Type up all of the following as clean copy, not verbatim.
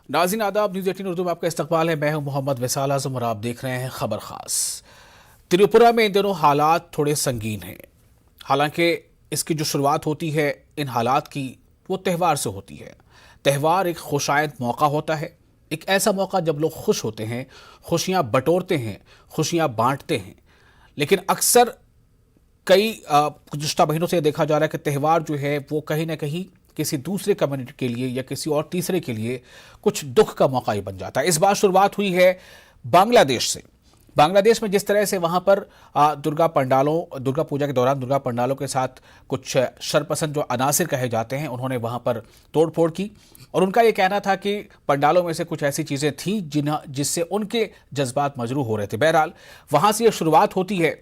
नाज़रीन आदाब, न्यूज़ 18 उर्दू में आपका इस्तकबाल है। मैं हूं मोहम्मद वैसाल आज़म और आप देख रहे हैं खबर खास। त्रिपुरा में इन दिनों हालात थोड़े संगीन हैं। हालांकि इसकी जो शुरुआत होती है इन हालात की, वो त्यौहार से होती है। त्यौहार एक खुशायद मौका होता है, एक ऐसा मौका जब लोग खुश होते हैं, खुशियाँ बटोरते हैं, खुशियाँ बांटते हैं। लेकिन अक्सर कई गुज़िश्ता महीनों से देखा जा रहा है कि त्यौहार जो है वो कहीं ना कहीं किसी दूसरे कम्युनिटी के लिए या किसी और तीसरे के लिए कुछ दुख का मौका ही बन जाता है। इस बार शुरुआत हुई है बांग्लादेश से। बांग्लादेश में जिस तरह से वहां पर दुर्गा पूजा के दौरान दुर्गा पंडालों के साथ कुछ शरपसंद जो अनासिर कहे जाते हैं, उन्होंने वहां पर तोड़फोड़ की और उनका यह कहना था कि पंडालों में से कुछ ऐसी चीजें थी जिससे उनके जज्बात मजरूह हो रहे थे। बहरहाल वहां से यह शुरुआत होती है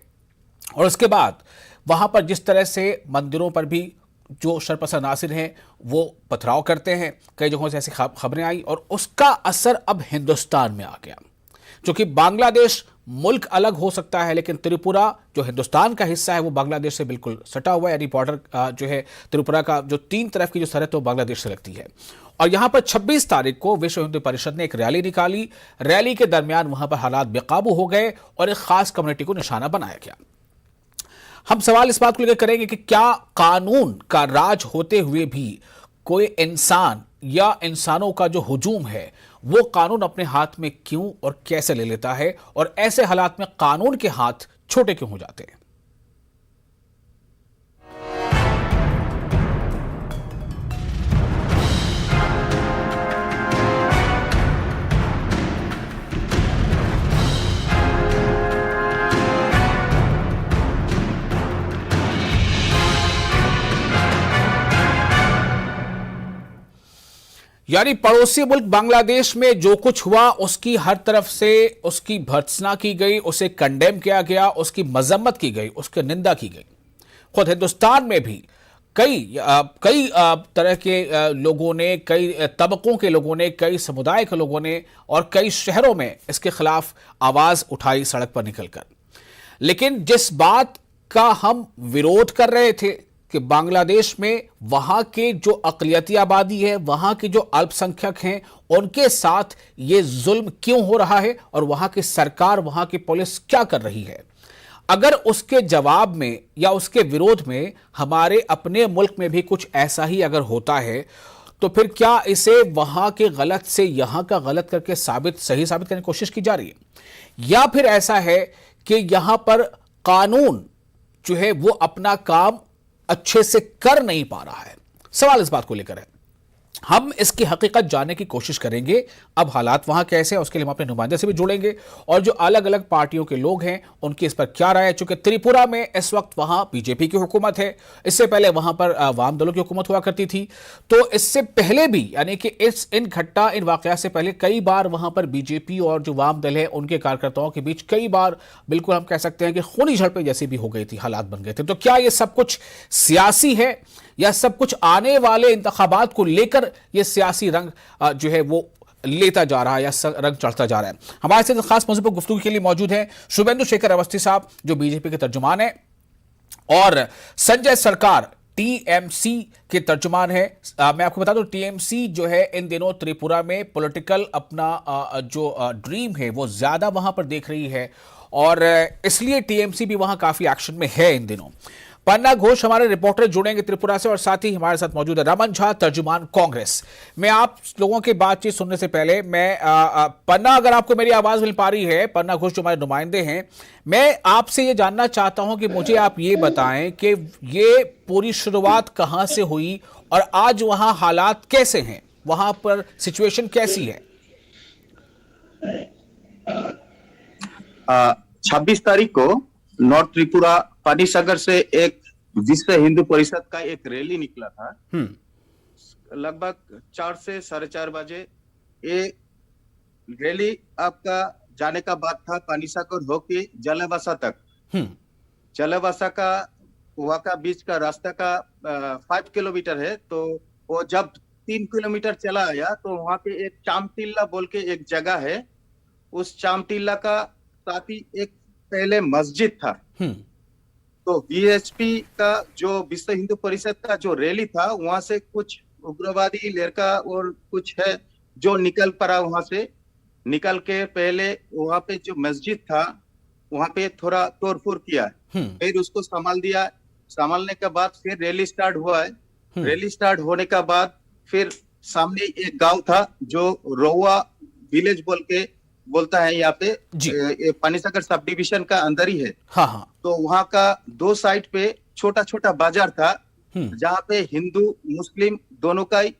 और उसके बाद वहां पर जिस तरह से मंदिरों पर भी जो शरपसंद नासिर हैं वो पथराव करते हैं, कई जगहों से ऐसी खबरें आई और उसका असर अब हिंदुस्तान में आ गया। क्योंकि बांग्लादेश मुल्क अलग हो सकता है, लेकिन त्रिपुरा जो हिंदुस्तान का हिस्सा है वो बांग्लादेश से बिल्कुल सटा हुआ है। यानी बॉर्डर जो है त्रिपुरा का जो तीन तरफ की जो सरहद है वो बांग्लादेश से लगती है। और यहां पर 26 तारीख को विश्व हिंदू परिषद ने एक रैली निकाली। रैली के दरमियान वहां पर हालात बेकाबू हो गए और एक खास कम्युनिटी को निशाना बनाया गया। हम सवाल इस बात को लेकर करेंगे कि क्या कानून का राज होते हुए भी कोई इंसान या इंसानों का जो हुजूम है वो कानून अपने हाथ में क्यों और कैसे ले लेता है, और ऐसे हालात में कानून के हाथ छोटे क्यों हो जाते हैं। यानी पड़ोसी मुल्क बांग्लादेश में जो कुछ हुआ उसकी हर तरफ से उसकी भर्त्सना की गई, उसे कंडेम किया गया, उसकी मजम्मत की गई, उसकी निंदा की गई। खुद हिंदुस्तान में भी कई तरह के लोगों ने, कई तबकों के लोगों ने, कई समुदाय के लोगों ने और कई शहरों में इसके खिलाफ आवाज उठाई सड़क पर निकलकर। लेकिन जिस बात का हम विरोध कर रहे थे कि बांग्लादेश में वहां के जो अकलियती आबादी है, वहां के जो अल्पसंख्यक हैं, उनके साथ ये जुल्म क्यों हो रहा है और वहां की सरकार, वहां की पुलिस क्या कर रही है, अगर उसके जवाब में या उसके विरोध में हमारे अपने मुल्क में भी कुछ ऐसा ही अगर होता है, तो फिर क्या इसे वहां के गलत से यहां का गलत करके सही साबित करने की कोशिश की जा रही है, या फिर ऐसा है कि यहां पर कानून जो है वो अपना काम अच्छे से कर नहीं पा रहा है। सवाल इस बात को लेकर है। हम इसकी हकीकत जानने की कोशिश करेंगे। अब हालात वहां कैसे हैं उसके लिए हम अपने नुमाइंदे से भी जुड़ेंगे और जो अलग अलग पार्टियों के लोग हैं उनकी इस पर क्या राय है। चूंकि त्रिपुरा में इस वक्त वहां बीजेपी की हुकूमत है, इससे पहले वहां पर वाम दलों की हुकूमत हुआ करती थी। तो इससे पहले भी, यानी कि इन वाकयात से पहले कई बार वहां पर बीजेपी और जो वाम दल है उनके कार्यकर्ताओं के बीच कई बार बिल्कुल हम कह सकते हैं कि खूनी झड़पें जैसी भी हो गई थी, हालात बन गए थे। तो क्या यह सब कुछ सियासी है या सब कुछ आने वाले इंतखाबात को लेकर यह सियासी रंग जो है वो लेता जा रहा है या रंग चढ़ता जा रहा है। हमारे साथ खास मौजूद पर गुफ्तगू के लिए मौजूद हैं शुभेंदु शेखर अवस्थी साहब, जो बीजेपी के तर्जुमान हैं, और संजय सरकार टीएमसी के तर्जुमान है। मैं आपको बता दूं, टीएमसी जो है इन दिनों त्रिपुरा में पॉलिटिकल अपना जो ड्रीम है वो ज्यादा वहां पर देख रही है और इसलिए टीएमसी भी वहां काफी एक्शन में है इन दिनों। पन्ना घोष हमारे रिपोर्टर जुड़ेंगे त्रिपुरा से और साथ ही हमारे साथ मौजूद है रमन झा, तर्जुमान कांग्रेस। मैं आप लोगों की बातचीत सुनने से पहले मैं पन्ना, अगर आपको मेरी आवाज मिल पा रही है, पन्ना घोष जो हमारे नुमाइंदे हैं, मैं आपसे ये जानना चाहता हूं कि मुझे आप ये बताएं कि ये पूरी शुरुआत कहां से हुई और आज वहां हालात कैसे हैं, वहां पर सिचुएशन कैसी है। 26 तारीख को नॉर्थ त्रिपुरा पानीसागर से एक विश्व हिंदू परिषद का एक रैली निकला था। लगभग 4 से 4:30 बजे ये रैली आपका जाने का बात था पानीसागर होके जलावासा तक। जलावासा का वहां का बीच का रास्ता का 5 किलोमीटर है। तो वो जब 3 किलोमीटर चला आया तो वहां पे एक चामटिल्ला बोल के एक जगह है। उस चामटिल्ला का साथ ही एक पहले मस्जिद था। तो वीएचपी का जो विश्व हिंदू परिषद का जो रैली था, वहां से कुछ उग्रवादी लड़का और कुछ है जो निकल पड़ा वहां से। निकल के पहले वहां पे जो मस्जिद था वहां पे थोड़ा तोड़फोड़ किया है, फिर उसको संभाल दिया। संभालने के बाद फिर रैली स्टार्ट हुआ है। रैली स्टार्ट होने के बाद फिर सामने एक गांव था जो रोवा विलेज बोलता है यहाँ पे। जी। पानीसागर सब डिवीजन का अंदर ही है। हाँ हाँ। तो वहां का दो साइड पे छोटा छोटा बाजार था जहाँ पे हिंदू मुस्लिम दोनों का ही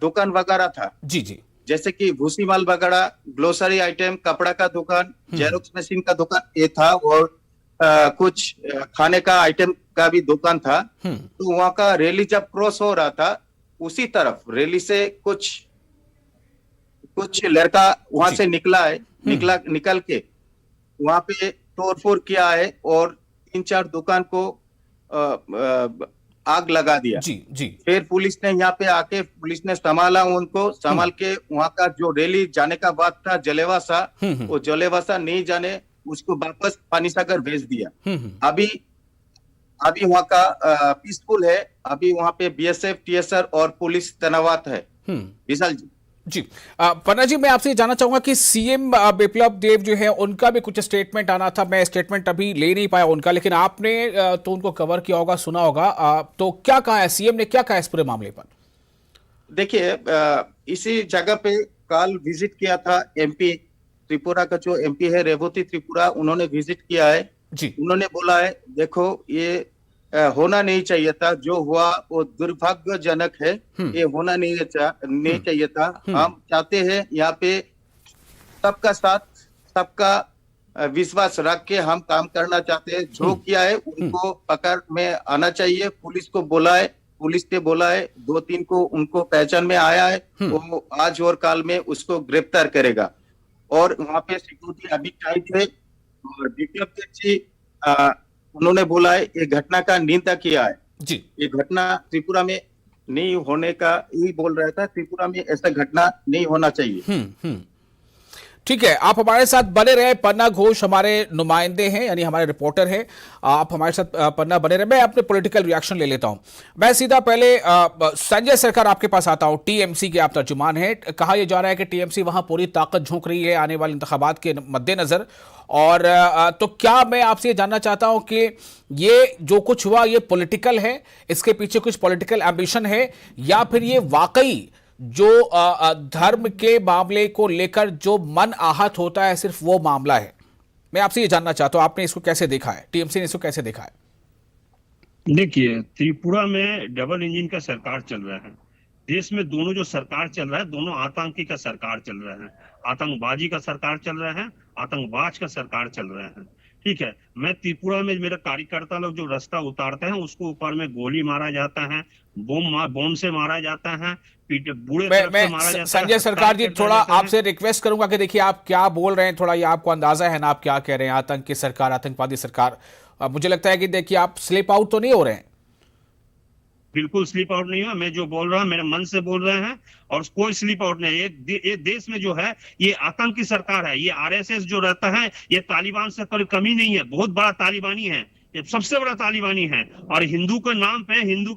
दुकान वगैरह था। जी जी। जैसे कि भूसी माल वगैरह, ग्लोसरी आइटम, कपड़ा का दुकान, जेरोक्स मशीन का दुकान ये था, और कुछ खाने का आइटम का भी दुकान था। तो वहां का रैली जब क्रॉस हो रहा था उसी तरफ रैली से कुछ लड़का वहां से निकला है। निकल के वहां पे तोड़फोड़ किया है और 3-4 दुकान को आग लगा दिया। जी जी। फिर पुलिस ने यहाँ पे आके पुलिस ने संभाला उनको, संभाल के वहां का जो रैली जाने का बात था जलेवासा, वो जलेवासा नहीं जाने उसको वापस पानीसागर भेज दिया। अभी वहां का पीसफुल है। अभी वहां पे बीएसएफ, टीएसआर और पुलिस तैनात है। विशाल जी। जी पन्ना जी, मैं आपसे जानना चाहूंगा कि सीएम बिप्लब देव जो है उनका भी कुछ स्टेटमेंट आना था। मैं स्टेटमेंट अभी ले नहीं पाया उनका, लेकिन आपने तो उनको कवर किया होगा, सुना होगा। तो क्या कहा है सीएम ने, क्या कहा है इस पूरे मामले पर? देखिए, इसी जगह पे कल विजिट किया था एमपी त्रिपुरा का, जो एमपी है रेवती त्रिपुरा, उन्होंने विजिट किया है जी। उन्होंने बोला है देखो ये होना नहीं चाहिए था, जो हुआ वो दुर्भाग्यजनक है, ये होना नहीं चाहिए था। हम चाहते हैं यहाँ पे सबका साथ, सबका विश्वास रख के हम काम करना चाहते हैं। जो किया है उनको पकड़ में आना चाहिए। पुलिस को बोला है, पुलिस ने बोला है 2-3 को उनको पहचान में आया है, वो आज और कल में उसको गिरफ्तार करेगा। और वहां पे सिक्योरिटी अभी टाइट है। और विप्लब देव जी उन्होंने बोला है ये घटना का निंदा किया है जी। ये घटना त्रिपुरा में नहीं होने का ही बोल रहा था, त्रिपुरा में ऐसा घटना नहीं होना चाहिए। ठीक है, आप हमारे साथ बने रहे। पन्ना घोष हमारे नुमाइंदे हैं, यानी हमारे रिपोर्टर हैं। आप हमारे साथ पन्ना बने रहे। मैं अपने पॉलिटिकल रिएक्शन ले लेता हूं। मैं सीधा पहले संजय सरकार आपके पास आता हूं। टीएमसी के आप तर्जुमान हैं। कहा यह जा रहा है कि टीएमसी वहां पूरी ताकत झोंक रही है आने वाले इंतखाबात के मद्देनजर। और तो क्या मैं आपसे ये जानना चाहता हूं कि ये जो कुछ हुआ ये पॉलिटिकल है, इसके पीछे कुछ पॉलिटिकल एम्बिशन है, या फिर ये वाकई जो धर्म के मामले को लेकर जो मन आहत होता है सिर्फ वो मामला है? मैं आपसे ये जानना चाहता हूं, आपने इसको कैसे देखा है, टीएमसी ने इसको कैसे देखा है? देखिए, त्रिपुरा में डबल इंजन का सरकार चल रहा है। देश में दोनों जो सरकार चल रहा है, दोनों आतंकी का सरकार चल रहा है। आतंकबाजी का सरकार चल रहा है, आतंकवाद का सरकार चल रहा है। ठीक है, मैं त्रिपुरा में मेरे कार्यकर्ता लोग जो रास्ता उतारते हैं उसको ऊपर में गोली मारा जाता है, बम से मारा जाता है, बूढ़े तरफ से मारा जाता है। संजय सरकार जी, थोड़ा आपसे रिक्वेस्ट करूंगा कि देखिए आप क्या बोल रहे हैं, थोड़ा ये आपको अंदाजा है ना आप क्या कह रहे हैं। आतंक की सरकार, आतंकवादी सरकार, मुझे लगता है कि देखिए आप स्लिप आउट तो नहीं हो रहे हैं? बिल्कुल स्लिप आउट नहीं हुआ। मैं जो बोल रहा हूँ मेरे मन से बोल रहे हैं, और कोई स्लिप आउट नहीं है। ये देश में जो है ये आतंक की सरकार है। ये आरएसएस जो रहता है ये तालिबान से कोई कमी नहीं है, बहुत बड़ा तालिबानी है, ये सबसे बड़ा तालिबानी है। और हिंदू के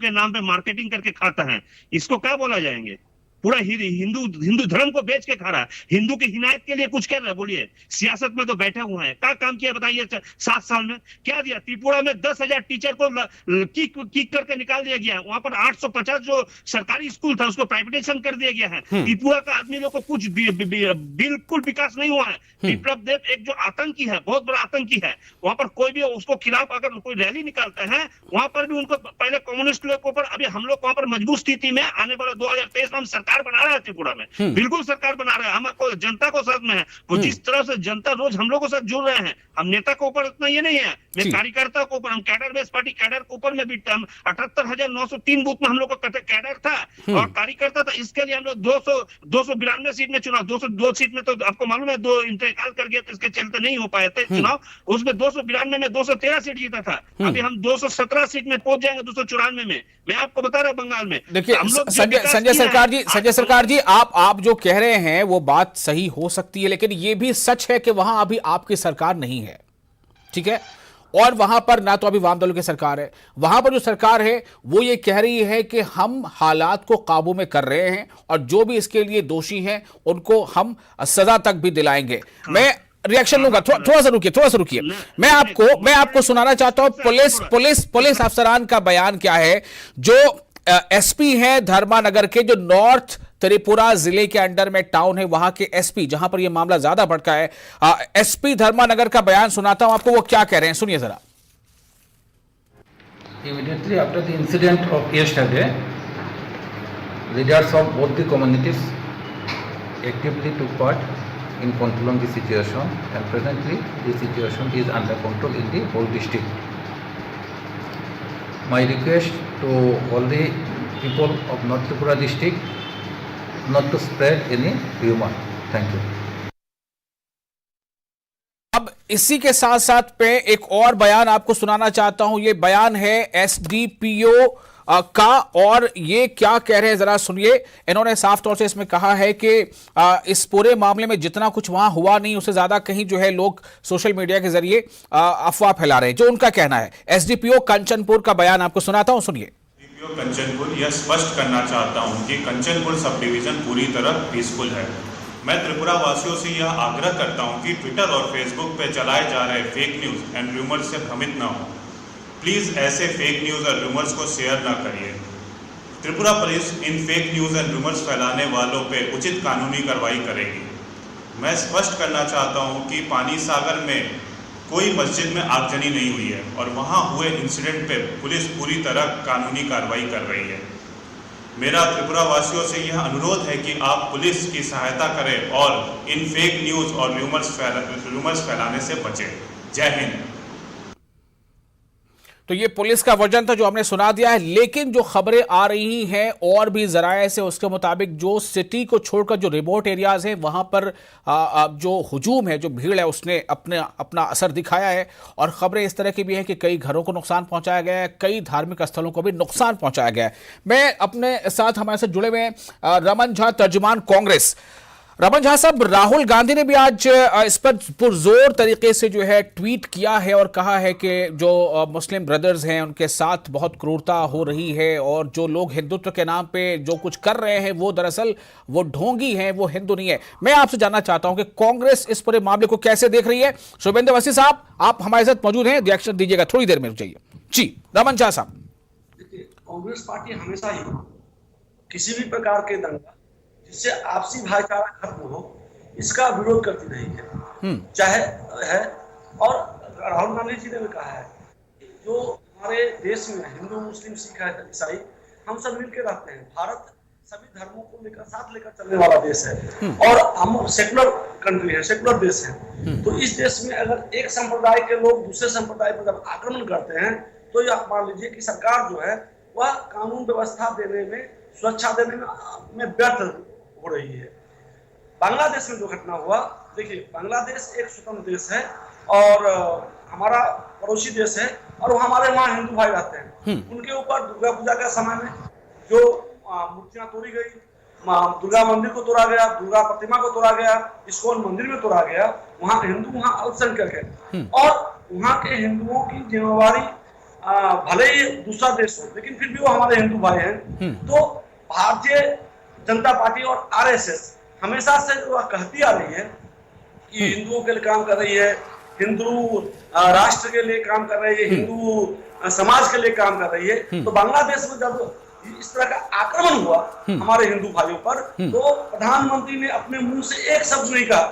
नाम पे मार्केटिंग करके खाता है। इसको क्या बोला जाएंगे? पूरा हिंदू धर्म को बेच के खा रहा है। हिंदू की हिमायत के लिए कुछ कर रहा है? बोलिए, सियासत में तो बैठे हुए हैं। क्या काम किया बताइए 7 साल में? क्या दिया? त्रिपुरा में 10,000 टीचर को किक करके निकाल दिया गया है। वहां पर 850 जो सरकारी स्कूल था उसको प्राइवेटाइजेशन कर दिया गया है। त्रिपुरा का आदमी लोग को कुछ बिल्कुल विकास नहीं हुआ है। बिप्लब देव एक जो आतंकी है, बहुत बड़ा आतंकी है। वहां पर कोई भी उसको खिलाफ अगर कोई रैली निकालता है, वहां पर भी उनको पहले कम्युनिस्ट लोग के ऊपर, अभी हम लोग वहां पर मजबूत स्थिति में आने वाले 2023 में हम सरकार बना रहे हैं त्रिपुरा में। बिल्कुल सरकार बना रहे हैं। हमको जनता को साथ में है। वो जिस तरह से जनता रोज हम लोग के साथ जुड़ रहे हैं, हम नेता के ऊपर इतना ये नहीं है, मैं कार्यकर्ता के ऊपर, हम कैडर बेस पार्टी कैडर के ऊपर में भी 78,903 बूथ में हम लोग का कैडर था और कार्यकर्ता था। इसके लिए हम लोग 292 सीट में चुनाव, 202 सीट में तो आपको मालूम है 2 इंतकाल कर गया, तो इसके चलते नहीं हो पाए थे चुनाव। उसमें 292 में 213 सीट जीता था। अभी हम 217 सीट में पहुंच जाएंगे 294 में। मैं आपको बता रहा बंगाल में। देखिए संजय सरकार जी, आप जो कह रहे हैं वो बात सही हो सकती है, लेकिन ये भी सच है कि वहां अभी आपकी सरकार नहीं है। ठीक है, और वहां पर ना तो अभी वाम दलों की सरकार है, वहां पर जो सरकार है वो ये कह रही है कि हम हालात को काबू में कर रहे हैं और जो भी इसके लिए दोषी हैं उनको हम सजा तक भी दिलाएंगे। मैं रिएक्शन लूंगा, थोड़ा सा रुकिए। मैं आपको सुनाना चाहता हूं पुलिस अफसरान का बयान क्या है। जो एसपी है धर्मानगर के, जो नॉर्थ त्रिपुरा जिले के अंडर में टाउन है, वहां के एसपी, जहां पर यह मामला ज्यादा भड़का है, एसपी धर्मानगर का बयान सुनाता हूं आपको, वो क्या कह रहे हैं, सुनिए जरा। Immediately after the incident of yesterday, leaders of both the communities actively took part in controlling the situation, and presently the situation is under control in the whole district. My request to all the people of North Tripura district not to spread any rumor. Thank you. अब इसी के साथ साथ पे एक और बयान आपको सुनाना चाहता हूं। ये बयान है एसडीपीओ का, और ये क्या कह रहे हैं जरा सुनिए। इन्होंने साफ तौर से इसमें कहा है कि इस पूरे मामले में जितना कुछ वहां हुआ नहीं, उससे ज्यादा कहीं जो है लोग सोशल मीडिया के जरिए अफवाह फैला रहे हैं, जो उनका कहना है। एसडीपीओ कंचनपुर का बयान आपको सुनाता हूं, सुनिए। एसडीपीओ कंचनपुर यह स्पष्ट करना चाहता हूं कि कंचनपुर सब डिवीजन पूरी तरह पीसफुल है। मैं त्रिपुरा वासियों से यह आग्रह करता हूं कि ट्विटर और फेसबुक पर चलाए जा रहे फेक न्यूज़ एंड रूमर्स से भ्रमित न हो। प्लीज़ ऐसे फेक न्यूज़ और रूमर्स को शेयर न करिए। Tripura police in fake news and rumours फैलाने वालों पर उचित कानूनी कार्रवाई करेगी। मैं स्पष्ट करना चाहता हूं कि पानी सागर में कोई मस्जिद में आगजनी नहीं हुई है और वहां हुए इंसिडेंट पे पुलिस पूरी तरह कानूनी कार्रवाई कर रही है। मेरा त्रिपुरा वासियों से यह अनुरोध है कि आप पुलिस की सहायता करें और इन फेक न्यूज़ और रूमर्स फैलाने से बचें। जय हिंद। तो ये पुलिस का वर्जन था जो हमने सुना दिया है, लेकिन जो खबरें आ रही हैं और भी जराए से, उसके मुताबिक जो सिटी को छोड़कर जो रिमोट एरियाज हैं वहां पर जो हुजूम है, जो भीड़ है, उसने अपना असर दिखाया है। और खबरें इस तरह की भी हैं कि कई घरों को नुकसान पहुंचाया गया है, कई धार्मिक स्थलों को भी नुकसान पहुंचाया गया है। मैं अपने साथ, हमारे साथ जुड़े हुए रमन झा, तर्जुमान कांग्रेस। रमन झा साहब, राहुल गांधी ने भी आज इस पर पुरजोर तरीके से जो है ट्वीट किया है और कहा है कि जो मुस्लिम ब्रदर्स हैं उनके साथ बहुत क्रूरता हो रही है और जो लोग हिंदुत्व के नाम पे जो कुछ कर रहे हैं वो दरअसल वो ढोंगी हैं, वो हिंदू नहीं है। मैं आपसे जानना चाहता हूं कि कांग्रेस इस पूरे मामले को कैसे देख रही है। शुभेंद्र वसी साहब, आप हमारे साथ मौजूद हैं, रिएक्शन दीजिएगा, थोड़ी देर में रुक जाइए जी। रमन झा साहब, देखिए, कांग्रेस पार्टी हमेशा ही किसी भी प्रकार के दंगा जिससे आपसी भाईचारा खत्म हो, इसका विरोध करती रही है, चाहे है। और राहुल गांधी जी ने भी कहा है कि जो हमारे देश में हिंदू, मुस्लिम, सिख, ईसाई, हम सब मिलकर रहते हैं। भारत सभी धर्मों को लेकर साथ लेकर चलने वाला देश है और हम सेकुलर कंट्री है, सेकुलर देश है। तो इस देश में अगर एक संप्रदाय के लोग दूसरे संप्रदाय पर जब आक्रमण करते हैं तो यह मान लीजिए कि सरकार जो है वह कानून व्यवस्था देने में, सुरक्षा देने में व्यर्थ हो रही है। बांग्लादेश में जो घटना हुआ, देखिए, बांग्लादेश एक स्वतंत्र देश है और हमारा पड़ोसी देश है और हमारे वहाँ हिंदू भाई रहते हैं। उनके ऊपर दुर्गा पूजा के समय में जो मूर्तियां तोड़ी गई, दुर्गा मंदिर को तोड़ा गया, दुर्गा प्रतिमा को तोड़ा गया, इस्कॉन मंदिर में तोड़ा गया, वहाँ हिंदू वहाँ अल्पसंख्यक है और वहाँ के हिंदुओं की जिम्मेवारी, भले ही दूसरा देश हो लेकिन फिर भी वो हमारे हिंदू भाई हैं। तो भारतीय जनता पार्टी और आरएसएस हमेशा से वह कहती आ रही है कि हिंदुओं के लिए काम कर रही है, हिंदू राष्ट्र के लिए काम कर रही है, हिंदू समाज के लिए काम कर रही है। तो बांग्लादेश में जब इस तरह का आक्रमण हुआ हमारे हिंदू भाइयों पर, तो प्रधानमंत्री ने अपने मुंह से एक शब्द नहीं कहा।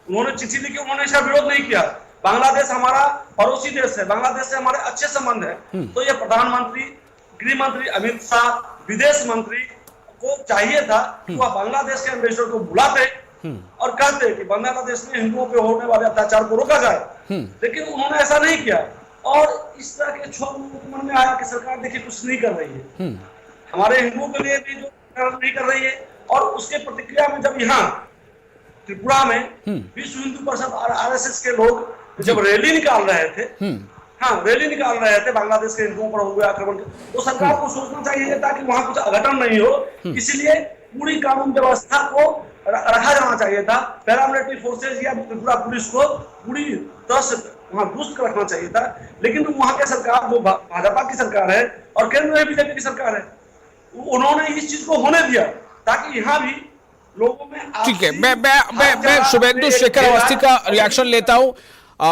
उन्होंने चिट्ठी लिखी, उन्होंने इसका विरोध नहीं किया। बांग्लादेश हमारा पड़ोसी देश है, बांग्लादेश से हमारे अच्छे संबंध है। तो यह प्रधानमंत्री, गृह मंत्री अमित शाह, विदेश मंत्री को चाहिए था कि वह बांग्लादेश के एम्बेसडर को बुलाते और कहते कि बांग्लादेश में हिंदुओं पे होने वाले अत्याचार को रोका जाए। लेकिन उन्होंने ऐसा नहीं किया और इस तरह के क्षोभ मन में आया कि सरकार देखिए कुछ नहीं कर रही है, हमारे हिंदुओं के लिए भी जो नहीं कर रही है। और उसके प्रतिक्रिया में जब यहाँ त्रिपुरा में विश्व हिंदू परिषद और आरएसएस के लोग जब रैली निकाल रहे थे, रैली निकाल रहे थे बांग्लादेश के हिंदुओं पर हुए आक्रमण, तो सरकार को सोचना चाहिए था कि वहां कुछ अघटन नहीं हो, इसलिए पूरी कानून व्यवस्था को रखा जाना चाहिए था। पैरामिलिट्री फोर्सेज या त्रिपुरा पुलिस को पूरी तरह से वहां दुष्ट रखना चाहिए था, लेकिन वहां की सरकार जो भाजपा की सरकार है और केंद्र में बीजेपी की सरकार है, उन्होंने इस चीज को होने दिया ताकि यहाँ भी लोगों में ठीक है, मैं शुभेंदु शेखर अवस्थी का रिएक्शन लेता हूं।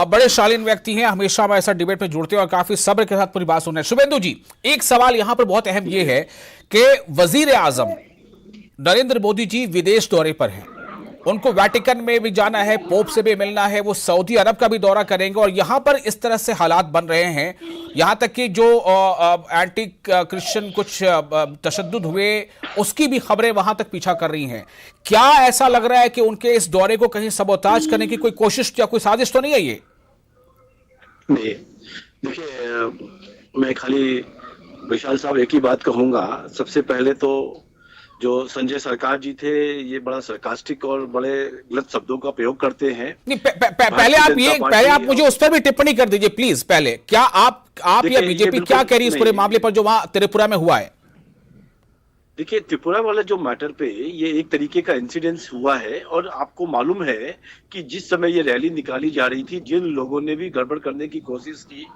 बड़े शालीन व्यक्ति हैं, हमेशा हमारे साथ डिबेट में जुड़ते हैं और काफी सब्र के साथ पूरी बात सुन रहे हैं। शुभेंदु जी, एक सवाल यहां पर बहुत अहम ये है कि वजीर आजम नरेंद्र मोदी जी विदेश दौरे पर हैं, उनको वेटिकन में भी जाना है, पोप से भी मिलना है, वो सऊदी अरब का भी दौरा करेंगे और यहां पर इस तरह से हालात बन रहे हैं, यहां तक कि जो एंटी क्रिश्चियन कुछ तशद्दुद हुए उसकी भी खबरें वहां तक पीछा कर रही हैं। क्या ऐसा लग रहा है कि उनके इस दौरे को कहीं सबोताज करने की कोई कोशिश या कोई साजिश तो नहीं है ये? नहीं, देखिए मैं खाली विशाल साहब एक ही बात कहूंगा। सबसे पहले तो जो संजय सरकार जी थे, ये बड़ा सरकास्टिक और बड़े गलत शब्दों का प्रयोग करते हैं। नहीं, पहले आप मुझे उस पर भी टिप्पणी कर दीजिए प्लीज। पहले क्या आप या बीजेपी क्या कह रही है इस पूरे मामले पर जो वहां त्रिपुरा में हुआ है? देखिए, त्रिपुरा वाला जो मैटर पे ये एक तरीके का इंसिडेंस हुआ है और आपको मालूम है कि जिस समय ये रैली निकाली जा रही थी, जिन लोगों ने भी गड़बड़ करने की कोशिश की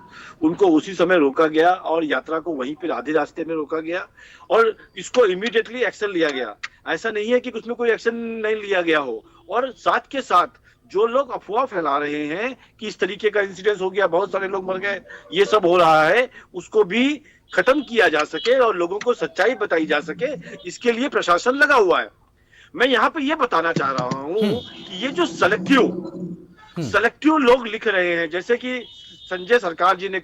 उनको उसी समय रोका गया और यात्रा को वहीं पर आधे रास्ते में रोका गया और इसको इमीडिएटली एक्शन लिया गया। ऐसा नहीं है कि उसमें कोई एक्शन नहीं लिया गया हो। और साथ के साथ जो लोग अफवाह फैला रहे हैं कि इस तरीके का इंसिडेंस हो गया, बहुत सारे लोग मर गए, ये सब हो रहा है, उसको भी खत्म किया जा सके और लोगों को सच्चाई बताई जा सके, इसके लिए प्रशासन लगा हुआ है। मैं यहाँ पे ये बताना चाह रहा हूँ कि ये जो सेलेक्टिव लोग लिख रहे हैं, जैसे कि संजय सरकार जी ने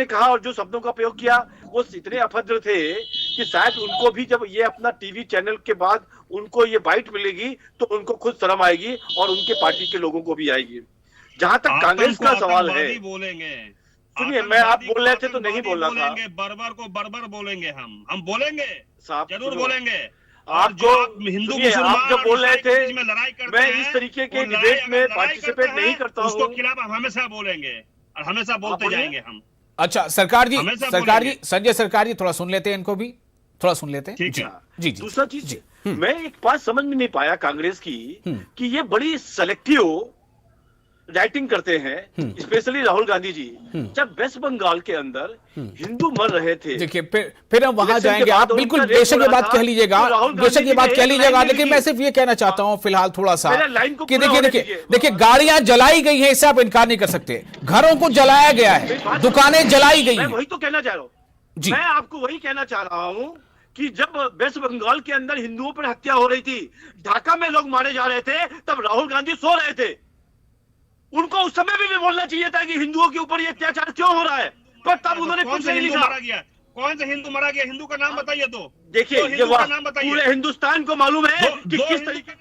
कहा और जो शब्दों का प्रयोग किया वो इतने अभद्र थे कि शायद उनको भी जब ये अपना टीवी चैनल के बाद उनको ये बाइट मिलेगी तो उनको खुद शर्म आएगी और उनके पार्टी के लोगों को भी आएगी। जहां तक कांग्रेस का सवाल है, सुनिए, मैं आप बोल रहे थे तो नहीं बोल रहा था। बर्बर को बर्बर बोलेंगे, हम बोलेंगे, जरूर बोलेंगे। आप जो हिंदू मुसलमान जो बोल रहे थे, मैं इस तरीके के डिबेट में पार्टिसिपेट नहीं करता हूँ। उसको खिलाफ हम हमेशा बोलेंगे और हमेशा बोलते जाएंगे हम। अच्छा, सरकार जी, संजय सरकार जी, थोड़ा सुन लेते हैं, इनको भी थोड़ा सुन लेते हैं। ठीक है जी। दूसरा चीज, मैं एक बात समझ में नहीं पाया कांग्रेस की कि ये बड़ी सेलेक्टिव राइटिंग करते हैं, स्पेशली राहुल गांधी जी। जब वेस्ट बंगाल के अंदर हिंदू मर रहे थे, देखिए फिर हम वहां जाएंगे, आप बिल्कुल बेशक ये बात कह लीजिएगा, बेशक ये बात कह लीजिएगा, लेकिन मैं सिर्फ ये कहना चाहता हूं फिलहाल थोड़ा सा कि देखिए गाड़ियां जलाई गई हैं, इससे आप इनकार नहीं कर सकते, घरों को जलाया गया है, दुकानें जलाई गई हैं। वही तो कहना चाह रहा हूँ, मैं आपको वही कहना चाह रहा हूँ कि जब वेस्ट बंगाल के अंदर हिंदुओं पर हत्या हो रही थी, ढाका में लोग मारे जा रहे थे, तब राहुल गांधी सो रहे थे। उनको उस समय भी बोलना चाहिए था कि हिंदुओं के ऊपर ये अत्याचार क्यों हो रहा है, पर तब उन्होंने कुछ नहीं लिखा। कौन से हिंदू मारा गया? हिंदू का नाम बताइए तो। देखिए, ये पूरे हिंदुस्तान को मालूम है कि किस तरीके